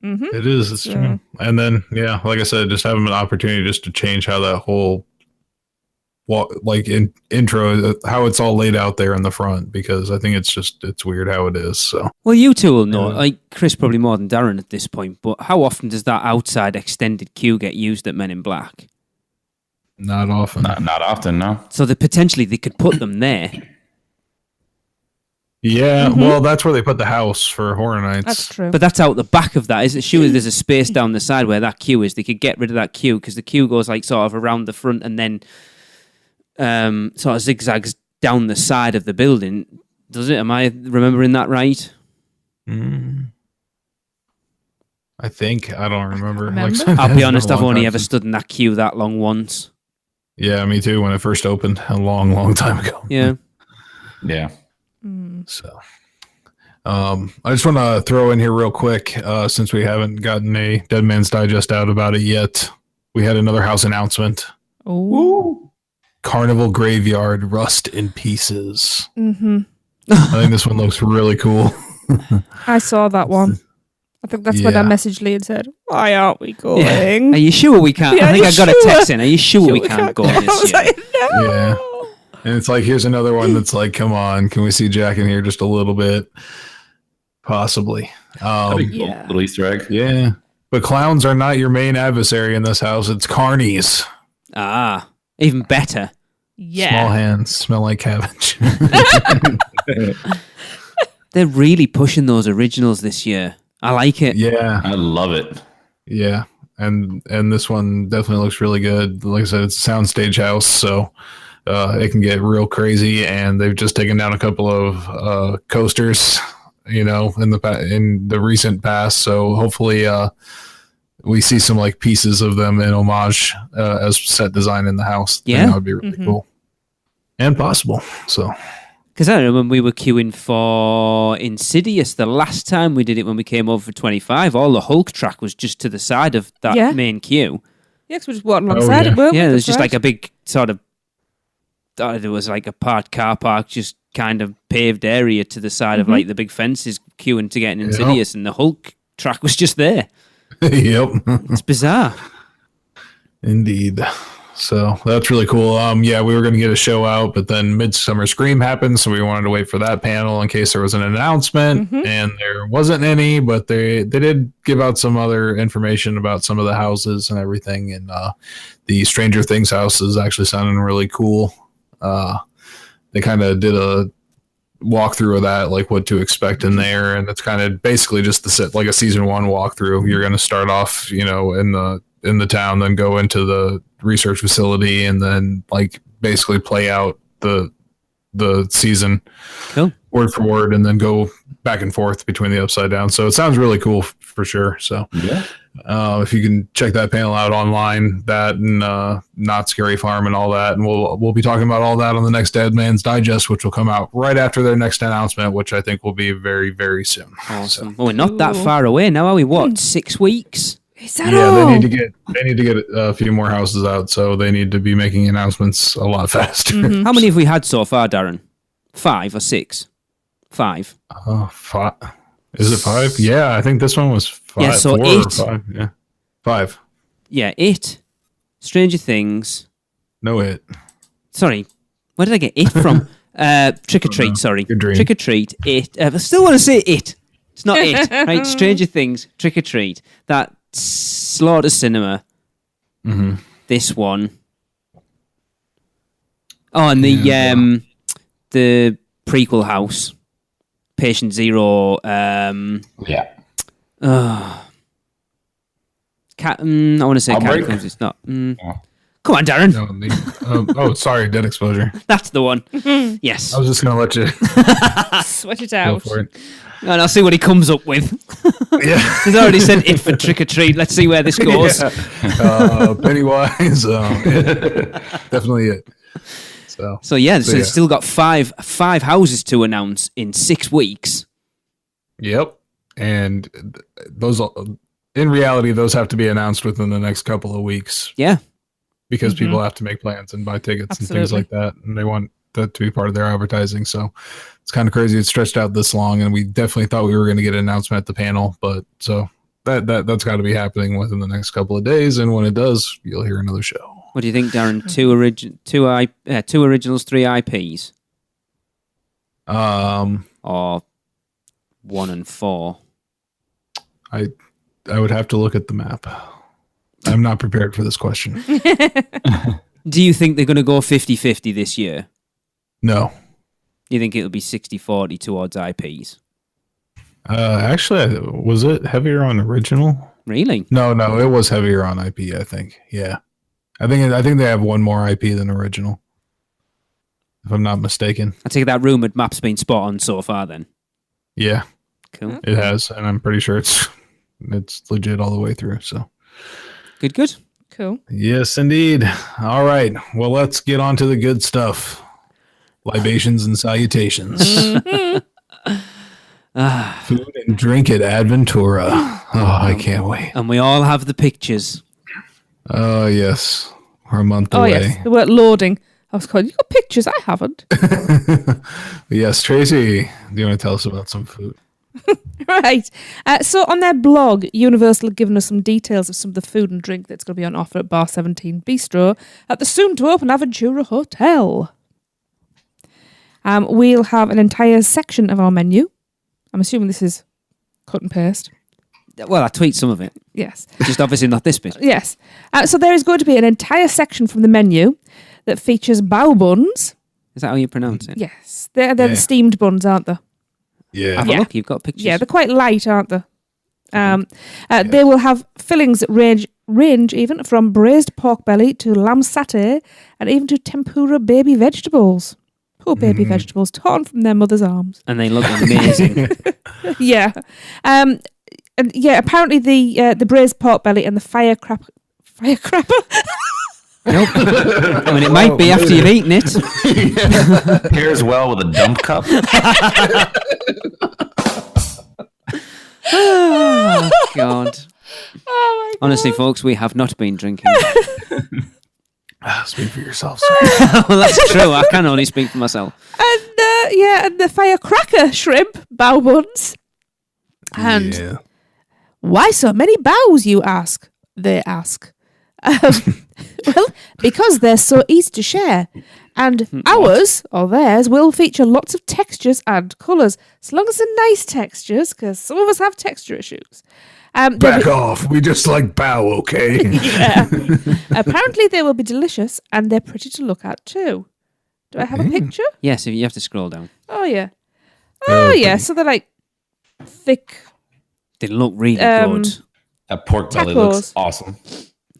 Mm-hmm. It is. It's true. And then, yeah, like I said, just have them an opportunity just to change how that whole intro, how it's all laid out there in the front, because I think it's weird how it is. So, well, you two will know, like Chris probably more than Darren at this point, but how often does that outside extended queue get used at Men in Black? Not often. Not often, no. So potentially they could put them there. Yeah, well, that's where they put the house for Horror Nights. That's true. But that's out the back of that, isn't it? Surely there's a space down the side where that queue is. They could get rid of that queue, because the queue goes like sort of around the front and then sort of zigzags down the side of the building. Does it? Am I remembering that right? I think. I don't remember. I'll be honest, I've only ever stood in that queue that long once. Yeah, me too, when it first opened a long, long time ago. Yeah. Yeah. So, I just want to throw in here real quick, since we haven't gotten a Dead Man's Digest out about it yet. We had another house announcement. Oh. Carnival Graveyard, Rust in Pieces. Mm-hmm. I think this one looks really cool. I saw that one. I think that's when I messaged Lee and said, "Why aren't we going?" Yeah. Are you sure we can't? Yeah, I think I got a text in. Are you sure we can't go I this was year? like, no. Yeah. And it's like, here's another one that's like, come on, can we see Jack in here just a little bit? Possibly. That'd be cool. Little Easter egg. Yeah. But clowns are not your main adversary in this house. It's carnies. Ah, even better. Yeah. Small hands smell like cabbage. They're really pushing those originals this year. I like it. Yeah. I love it. Yeah. And this one definitely looks really good. Like I said, it's a soundstage house, so it can get real crazy. And they've just taken down a couple of coasters, in the recent past. So hopefully we see some like pieces of them in homage as set design in the house. Yeah, that would be really cool and possible. So. Because I remember when we were queuing for Insidious the last time we did it, when we came over for 25, all the Hulk track was just to the side of that main queue. Yeah, because we just walked alongside it, weren't we? Yeah, there's That's just right. like a big sort of, there was like a parked car park, just kind of paved area to the side of like the big fences queuing to get in Insidious, and the Hulk track was just there. Yep. It's bizarre. Indeed. So that's really cool. Yeah, we were going to get a show out, but then Midsummer Scream happened, so we wanted to wait for that panel in case there was an announcement, and there wasn't any, but they did give out some other information about some of the houses and everything, and the Stranger Things house is actually sounding really cool. They kind of did a walkthrough of that, like what to expect in there, and it's kind of basically just the set, like a season 1 walkthrough. You're going to start off, in the town, then go into the research facility, and then like basically play out the season word for word, and then go back and forth between the Upside Down. So it sounds really cool for sure. So If you can check that panel out online, that and Not Scary Farm and all that, and we'll be talking about all that on the next Dead Man's Digest, which will come out right after their next announcement, which I think will be very, very soon. Awesome. Well, we're not that far away now, are we? What, 6 weeks? Is that Yeah, all? they need to get a few more houses out, so they need to be making announcements a lot faster. How many have we had so far, Darren? 5 or 6? 5. 5. Is it 5? Yeah, I think this one was 5. Yeah, so 4 or 8. 5. Yeah, 5. Yeah, It, Stranger Things. No, It. Sorry, where did I get It from? Trick or Treat, sorry. Good dream. Trick or Treat, It. I still want to say It. It's not It, right? Stranger Things, Trick or Treat. That Slaughter Cinema. Mm-hmm. This one. Oh, and the prequel house. Patient Zero. Yeah. I want to say Outbreak? Catacombs. It's not. Oh. Come on, Darren. No, sorry, Dead Exposure. That's the one. Yes. I was just gonna let you Sweat it go out. for it. And I'll see what he comes up with. Yeah, He's already said It for Trick or Treat. Let's see where this goes. Pennywise. Definitely It. So yeah, So, yeah. it's still got five houses to announce in 6 weeks. Yep, and those, in reality, those have to be announced within the next couple of weeks Yeah. because people have to make plans and buy tickets and things Absolutely. like that, and they want that to be part of their advertising. So it's kind of crazy it's stretched out this long, and we definitely thought we were going to get an announcement at the panel, but so that's got to be happening within the next couple of days, and when it does, you'll hear another show. What do you think, Darren? Two originals, 3 IPs, or 1 and 4? I would have to look at the map. I'm not prepared for this question. Do you think they're going to go 50-50 this year? No. You think it'll be 60-40 towards IPs? Actually, was it heavier on original? Really? No, it was heavier on IP, I think. Yeah. I think they have one more IP than original, if I'm not mistaken. I take that rumored map's been spot on so far then. Yeah, Cool. it has, and I'm pretty sure it's legit all the way through. So, Good. Cool. yes, indeed. All right, well, let's get on to the good stuff. Libations and salutations. Food and drink at Adventura. Oh, I can't wait. And we all have the pictures. Oh, yes. We're a month Oh, away. yes. The word loading. I was called, you got pictures? I haven't. Yes, Tracy, do you want to tell us about some food? Right. So on their blog, Universal have given us some details of some of the food and drink that's going to be on offer at Bar 17 Bistro at the soon-to-open Aventura Hotel. We'll have an entire section of our menu. I'm assuming this is cut and paste. Well, I tweet some of it. Yes. Just obviously not this bit. Yes. So there is going to be an entire section from the menu that features bao buns. Is that how you pronounce it? Yes. They're the steamed buns, aren't they? Yeah. Have a look. You've got pictures. Yeah, they're quite light, aren't they? They will have fillings that range even from braised pork belly to lamb satay and even to tempura baby vegetables. Poor baby vegetables torn from their mother's arms. And they look amazing. Yeah. And yeah, apparently the braised pork belly and the firecrapper. Nope. I mean, it might be after you've eaten it. Pairs well with a dump cup. Oh, God. Oh my Honestly, folks, we have not been drinking. Speak for yourself, sir. Well, that's true. I can only speak for myself. And the firecracker shrimp bao buns. And Yeah. why so many bows, you ask? They ask. Well, because they're so easy to share. And ours, or theirs, will feature lots of textures and colours. As long as they're nice textures, because some of us have texture issues. Back off. We just like bow, okay? Yeah. Apparently they will be delicious, and they're pretty to look at too. Do I have a picture? Yes, you have to scroll down. Oh, yeah. Oh, yeah. So they're like thick. They look really good. That pork belly Tacos. looks awesome.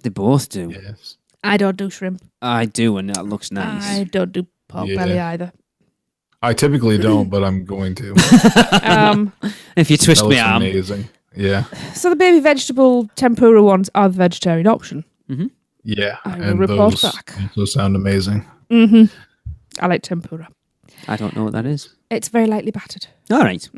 They both do. Yes. I don't do shrimp. I do, and that looks nice. I don't do pork Yeah. belly either. I typically don't, but I'm going to. If you twist That my looks arm. amazing. Yeah. So the baby vegetable tempura ones are the vegetarian option. Yeah. I will and report those back. also sound amazing. I like tempura. I don't know what that is. It's very lightly battered. All right.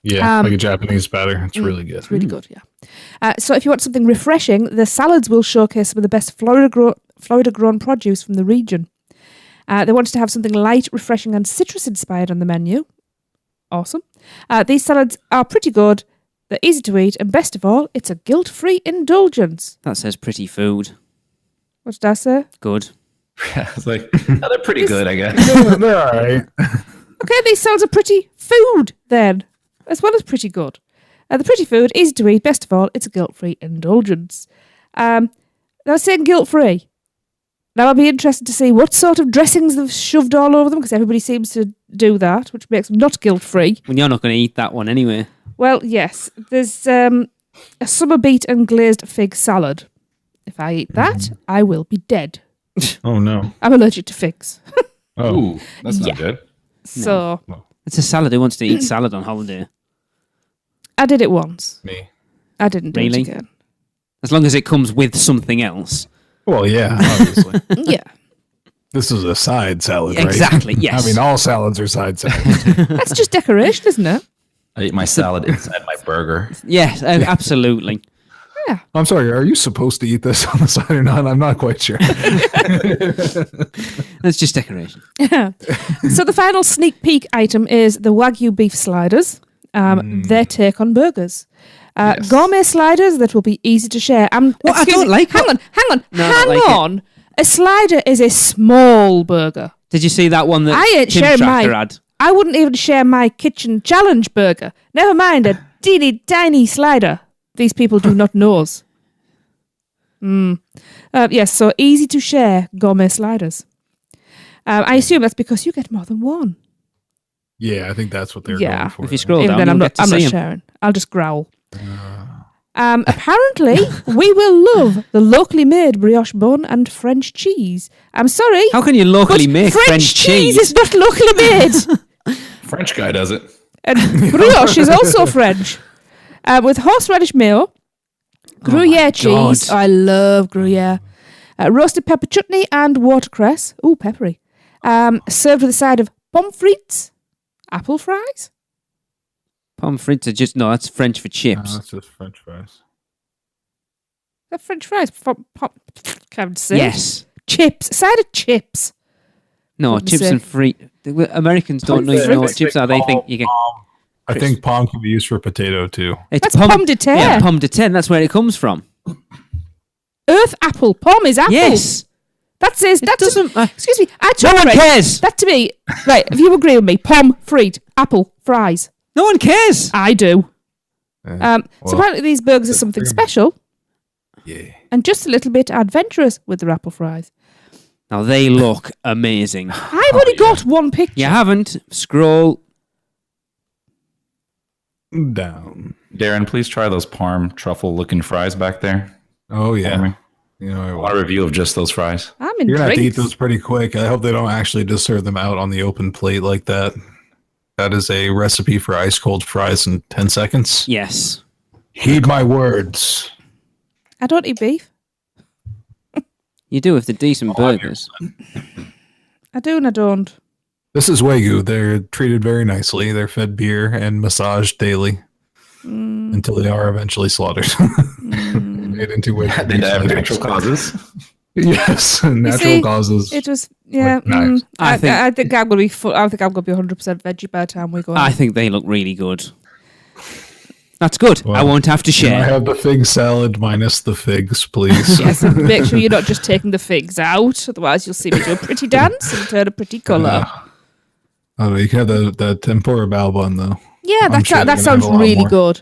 Yeah, like a Japanese batter. It's really good. It's really good, yeah. So if you want something refreshing, the salads will showcase some of the best Florida-grown produce from the region. They wanted to have something light, refreshing, and citrus-inspired on the menu. Awesome. These salads are pretty good. They're easy to eat, and best of all, it's a guilt-free indulgence. That says pretty food. What did I say? Good. Yeah, it's like, oh, they're pretty good, I guess. They're all right. Okay, these salads are pretty food, then, as well as pretty good. The pretty food, easy to eat, best of all, it's a guilt-free indulgence. Now, saying guilt-free. Now, I'll be interested to see what sort of dressings they've shoved all over them, because everybody seems to do that, which makes them not guilt-free. Well, you're not going to eat that one anyway. Well, yes. There's a summer beet and glazed fig salad. If I eat that, I will be dead. Oh, no. I'm allergic to figs. Oh, Ooh, that's not good. So, It's a salad. Who wants to eat salad on holiday? I did it once. me. I didn't do Really? it again. As long as it comes with something else. Well, yeah, obviously. Yeah. This is a side salad, right? Exactly, yes. I mean, all salads are side salads. That's just decoration, isn't it? I eat my salad inside my burger. Yes, absolutely. I'm sorry, are you supposed to eat this on the side or not? I'm not quite sure. That's just decoration. So the final sneak peek item is the Wagyu beef sliders. Their take on burgers. Gourmet sliders that will be easy to share. I don't like Hang it. Hang on. A slider is a small burger. Did you see that one that I ain't Tim sharing Tracker my. had? I wouldn't even share my kitchen challenge burger. Never mind a teeny tiny slider. These people do not knows. Yes, so easy to share gourmet sliders. I assume that's because you get more than one. Yeah, I think that's what they're Yeah. going for. If you scroll Even down, then, I'm you'll not. get to I'm see not 'em. sharing. I'll just growl. Apparently, we will love the locally made brioche bun and French cheese. I'm sorry, How can you locally but make French cheese? is not locally made. French guy does it. And brioche is also French. With horseradish mayo, Gruyere cheese. God. I love Gruyere. Roasted pepper chutney and watercress. Ooh, peppery. Served with a side of pommes frites, apple fries. Pommes frites are just, no, that's French for No, chips. that's just French fries. They're French fries. Can't say. Yes. Chips. A side of chips. No, Wouldn't chips say. and free. Americans don't know what chips are. They think you get. I think palm can be used for potato too. It's That's pomme de terre. Yeah, pomme de terre. That's where it comes from. Earth apple. Pomme is apple. Yes. That says that doesn't- excuse me. I No one right, cares. That to me, right? If you agree with me, pomme, frite, apple, fries. No one cares. I do. So well, apparently these burgers are something special Yeah. and just a little bit adventurous with their apple fries. Now they look amazing. I've only got one picture. You haven't. Scroll. Down. Darren, please try those parm truffle looking fries back there. Oh For yeah. me. You know, I want a review of just those fries. I'm you're gonna have to eat intrigued. those pretty quick. I hope they don't actually just serve them out on the open plate like that. That is a recipe for ice cold fries in 10 seconds. Yes. Heed my words. I don't eat beef. You do with the decent burgers. I do and I don't. This is Wagyu. They're treated very nicely. They're fed beer and massaged daily until they are eventually slaughtered. Made into Wagyu. Did I have natural causes? Yes, natural see, causes. It was yeah. Like knives. I think I'm gonna be. I think I'm gonna be 100% veggie by the time we go. I think they look really good. That's good. I Well, won't have to Can I share. have the fig salad minus the figs, please? Yes, and make sure you're not just taking the figs out. Otherwise, you'll see me do a pretty dance and turn a pretty colour. Oh, no, you can have the tempura bao bun though. Yeah, I'm that sure they're that gonna sounds have a lot really more. good.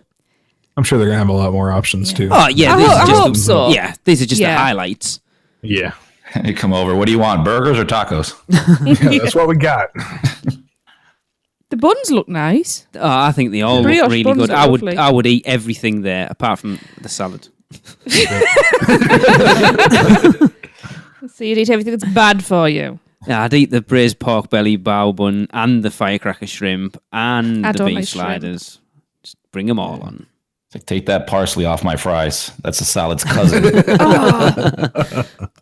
I'm sure they're gonna have a lot more options too. Oh yeah, I these ho- are I just hope so. Yeah, these are just Yeah. the highlights. Yeah, You come over. What do you want? Burgers or tacos? yeah, that's what we got. The buns look nice. Oh, I think they all look Brioche really buns good. are lovely. I would eat everything there apart from the salad. So you'd eat everything that's bad for you. Yeah, I'd eat the braised pork belly bao bun and the firecracker shrimp and I the don't beef like shrimp. sliders. Just bring them all on. It's like, take that parsley off my fries. That's a salad's cousin.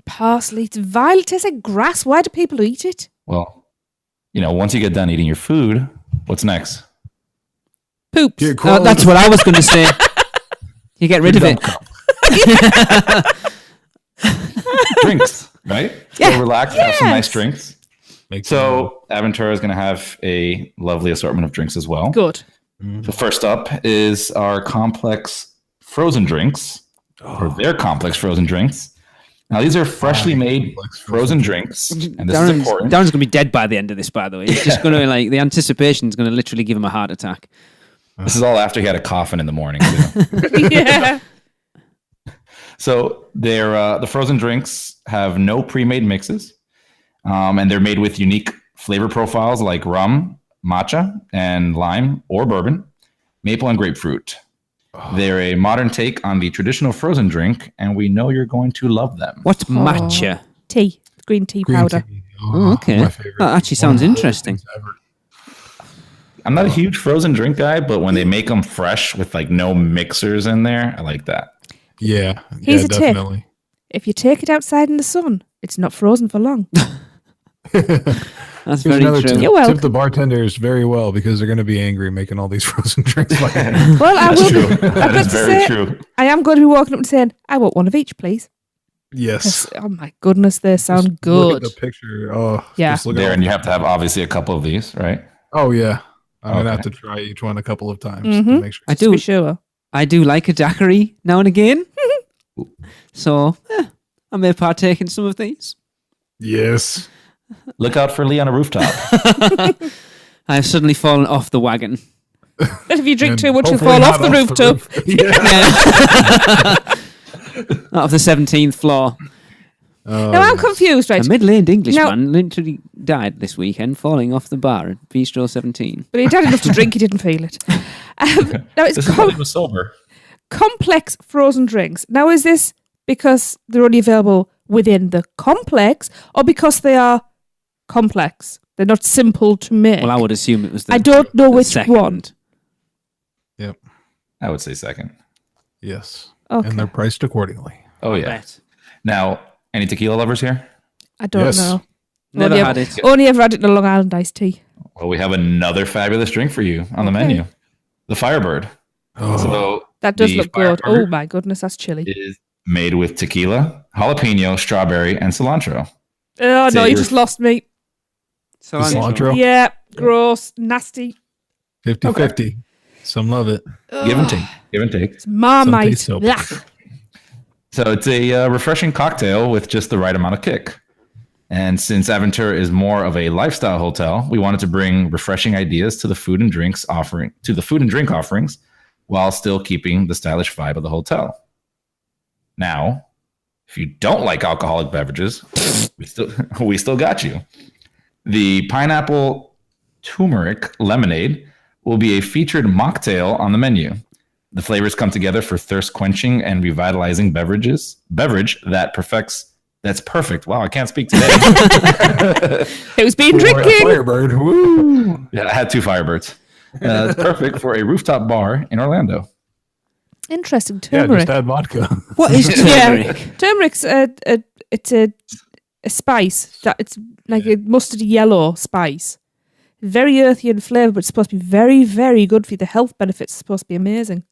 Parsley. It's vile. It tastes like grass. Why do people eat it? Well, once you get done eating your food, what's next? Poops. That's what I was going to say. You get rid of it. Drinks, right? Yeah. So relax, have some nice drinks. Makes So Aventura is going to have a lovely assortment of drinks as well. Good. So first up is our complex frozen drinks, or their complex frozen drinks. Now these are freshly made frozen drinks, and this is important. Darren's going to be dead by the end of this, by the way. He's just going to, the anticipation is going to literally give him a heart attack. This is all after he had a coffin in the morning. Too. Yeah. So they're the frozen drinks have no pre-made mixes, and they're made with unique flavor profiles like rum, matcha, and lime or bourbon, maple and grapefruit. They're a modern take on the traditional frozen drink, and we know you're going to love them. What's matcha? Tea. Green tea powder. tea. Oh, okay. My favorite. That actually sounds interesting. I'm not a huge frozen drink guy, but when they make them fresh with no mixers in there, I like that. Yeah. Here's a definitely. tip. If you take it outside in the sun, it's not frozen for long. That's Here's very another true. tip. You're welcome. Tip the bartenders very well because they're going to be angry making all these frozen drinks. Well, I That's will. true. I've That got is to very say, true. I am going to be walking up and saying, "I want one of each, please." Yes. Oh my goodness, they sound Just look good. at the picture. Oh, Yeah. just look at There, and you have to have obviously a couple of these, right? Oh yeah. I'm gonna have Okay. to try each one a couple of times Mhm. to make sure. I To be do. sure. I do like a daiquiri now and again. So I may partake in some of these. Yes. Look out for Lee on a rooftop. I have suddenly fallen off the wagon. But if you drink And too much, you'll hopefully fall off not the rooftop. roof. Yeah. Out of the 17th floor. Oh, Now I'm yes. confused, right? A middle-aged Now- Englishman literally died this weekend falling off the bar at Bistro 17. But he had enough to drink, he didn't feel it. Now it's This is when he was sober. complex frozen drinks. Now, is this because they're only available within the complex or because they are complex? They're not simple to make. Well, I would assume it was the I don't know the which second. one. Yep. I would say second. Yes. Okay. And they're priced accordingly. Oh yeah. Bet. Now, any tequila lovers here? I don't Yes. know. Never Only had ever, it. Only ever had it in a Long Island iced tea. Well, we have another fabulous drink for you on the Okay. menu. The Firebird. Oh, So That does the look good. Firebird Oh my goodness, that's chilly. is made with tequila, jalapeno, strawberry, and cilantro. Oh no, Say you you're- just lost me. cilantro. Yeah, gross, nasty. 50-50. Some love it. Give and take. Give and take. It's Marmite. taste so Blech. So it's a refreshing cocktail with just the right amount of kick. And since Aventura is more of a lifestyle hotel, we wanted to bring refreshing ideas to the food and drink offerings, while still keeping the stylish vibe of the hotel. Now, if you don't like alcoholic beverages, we still got you. The pineapple turmeric lemonade will be a featured mocktail on the menu. The flavors come together for thirst quenching and revitalizing beverage that's perfect. Wow, I can't speak today. Who's been For a drinking? Firebird. Woo. Yeah, I had 2 Firebirds. It's perfect for a rooftop bar in Orlando. Interesting. Yeah, Turmeric. just add vodka. What is turmeric? Yeah, turmeric's it's a spice that it's like a mustardy yellow spice. Very earthy in flavour, but it's supposed to be very, very good for you. The health benefits are supposed to be amazing.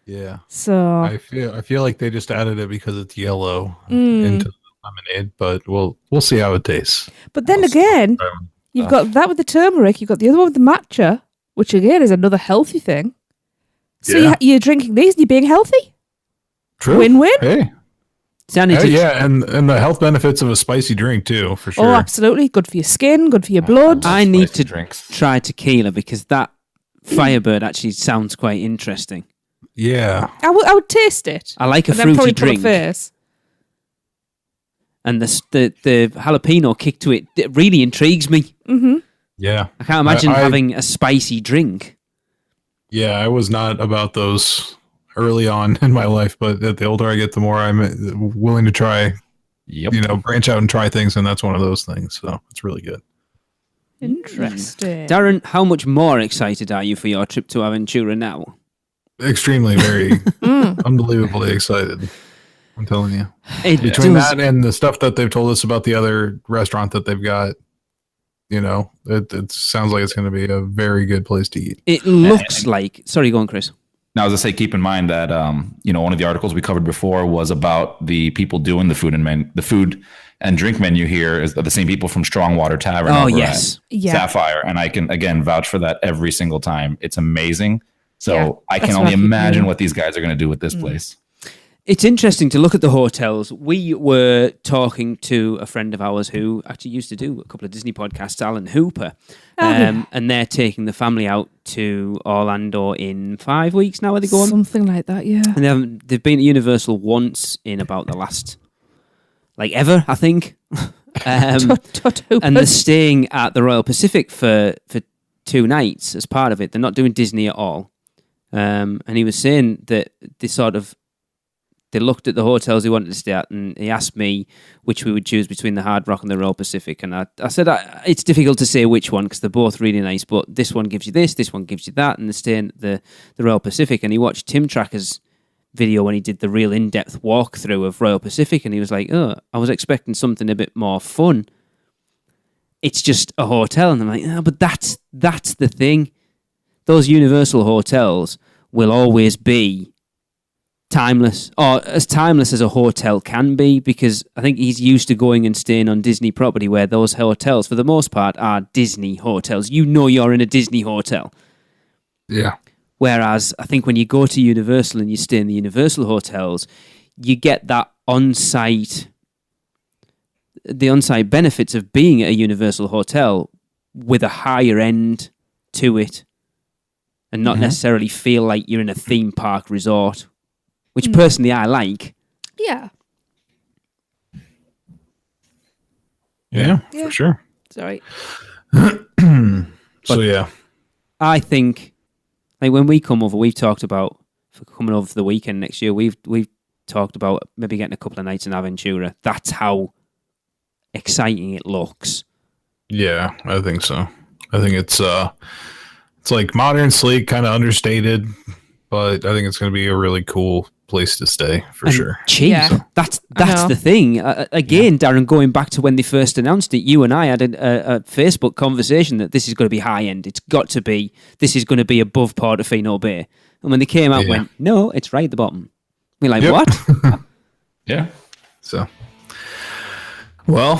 Yeah. So I feel like they just added it because it's yellow into the lemonade, but we'll see how it tastes. but then again, you've got that with the turmeric, you've got the other one with the matcha, which again is another healthy thing. So Yeah. you're drinking these and you're being healthy. True. Win-win. Hey. Yeah, and the health benefits of a spicy drink too, for sure. Oh, absolutely. Good for your skin, good for your blood. I need to drinks. try tequila because that Firebird actually sounds quite interesting. Yeah. I would taste it. I like a and then fruity probably put a drink. face. And the jalapeno kick to it really intrigues me. Mm-hmm. Yeah. I can't imagine I- having a spicy drink. Yeah, I was not about those early on in my life, but the older I get, the more I'm willing to try, Yep. branch out and try things, and that's one of those things. So it's really good. Interesting. Darren, how much more excited are you for your trip to Aventura now? extremely, very unbelievably excited. I'm telling you. Between that and the stuff that they've told us about the other restaurant that they've got, it sounds like it's going to be a very good place to eat. It looks like. Sorry, go on, Chris. Now, as I say, keep in mind that one of the articles we covered before was about the people doing the food and drink menu here is the same people from Strongwater Tavern. Oh, yes. Sapphire. And I can, again, vouch for that every single time. It's amazing. So I can that's only what I imagine what these guys are going to do with this place. It's interesting to look at the hotels. We were talking to a friend of ours who actually used to do a couple of Disney podcasts, Alan Hooper, and they're taking the family out to Orlando in 5 weeks now. Are they going? Something like that, yeah. And they've been at Universal once in about the last, ever, I think. And they're staying at the Royal Pacific for 2 nights as part of it. They're not doing Disney at all. And he was saying that they looked at the hotels he wanted to stay at, and he asked me which we would choose between the Hard Rock and the Royal Pacific. And I said, it's difficult to say which one because they're both really nice, but this one gives you this one gives you that, and they're staying at the Royal Pacific. And he watched Tim Tracker's video when he did the real in-depth walkthrough of Royal Pacific, and he was like, I was expecting something a bit more fun. It's just a hotel. And I'm like, but that's the thing. Those Universal hotels will always be timeless, or as timeless as a hotel can be, because I think he's used to going and staying on Disney property where those hotels, for the most part, are Disney hotels. You're in a Disney hotel. Yeah. Whereas I think when you go to Universal and you stay in the Universal hotels, you get that on-site benefits of being at a Universal hotel with a higher end to it, and not necessarily feel like you're in a theme park resort, which personally I like. Yeah. Yeah, for sure. Sorry. So yeah, I think when we come over, we've talked about for coming over for the weekend next year. We've talked about maybe getting a couple of nights in Aventura. That's how exciting it looks. Yeah, I think so. I think it's like modern, sleek, kind of understated, but I think it's going to be a really cool place to stay for sure. Cheap. Yeah. That's the thing. Again, Darren, going back to when they first announced it, you and I had a Facebook conversation that this is going to be high end. It's got to be. This is going to be above Portofino Bay. And when they came out, went, no, it's right at the bottom. We're like, what? Yeah. So, well,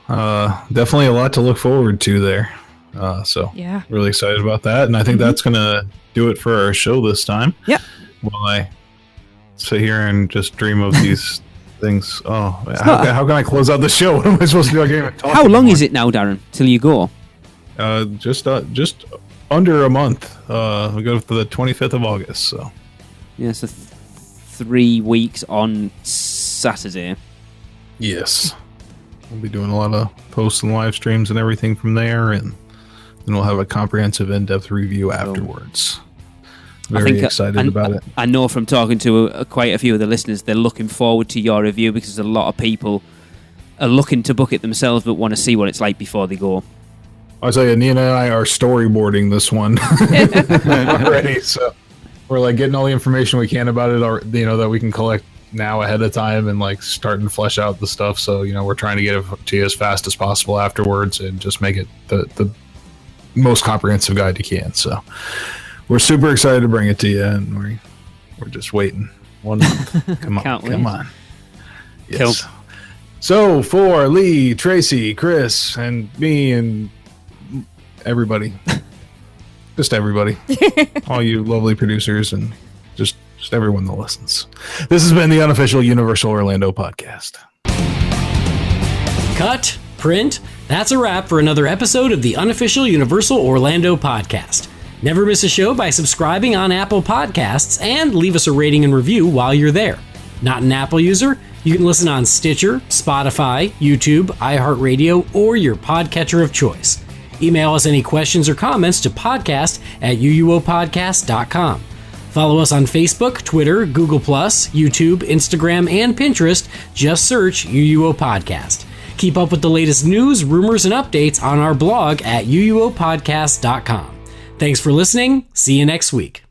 definitely a lot to look forward to there. Really excited about that. And I think that's going to do it for our show this time. Yeah. While I sit here and just dream of these things. Oh, how can I close out the show? What am I supposed to do? How long is it now, Darren, till you go? Just under a month. We go to the 25th of August. So yeah, so 3 weeks on Saturday. Yes. We'll be doing a lot of posts and live streams and everything from there, and then we'll have a comprehensive in-depth review afterwards. Very excited about it. I know from talking to quite a few of the listeners, they're looking forward to your review because a lot of people are looking to book it themselves but want to see what it's like before they go. I'll tell you, Nina and I are storyboarding this one already. So we're getting all the information we can about it, or that we can collect now ahead of time, and starting to flesh out the stuff. So we're trying to get it to you as fast as possible afterwards, and just make it the most comprehensive guide you can. So we're super excited to bring it to you, and we're just waiting 1 month. Come on. Yes. Cool. So for Lee, Tracy, Chris, and me, and everybody, just everybody, all you lovely producers, and just everyone that listens, this has been the Unofficial Universal Orlando podcast. Cut, print. That's a wrap for another episode of the Unofficial Universal Orlando podcast. Never miss a show by subscribing on Apple Podcasts, and leave us a rating and review while you're there. Not an Apple user? You can listen on Stitcher, Spotify, YouTube, iHeartRadio, or your podcatcher of choice. Email us any questions or comments to podcast@uuopodcast.com. Follow us on Facebook, Twitter, Google+, YouTube, Instagram, and Pinterest. Just search UUO Podcast. Keep up with the latest news, rumors, and updates on our blog at uuopodcast.com. Thanks for listening. See you next week.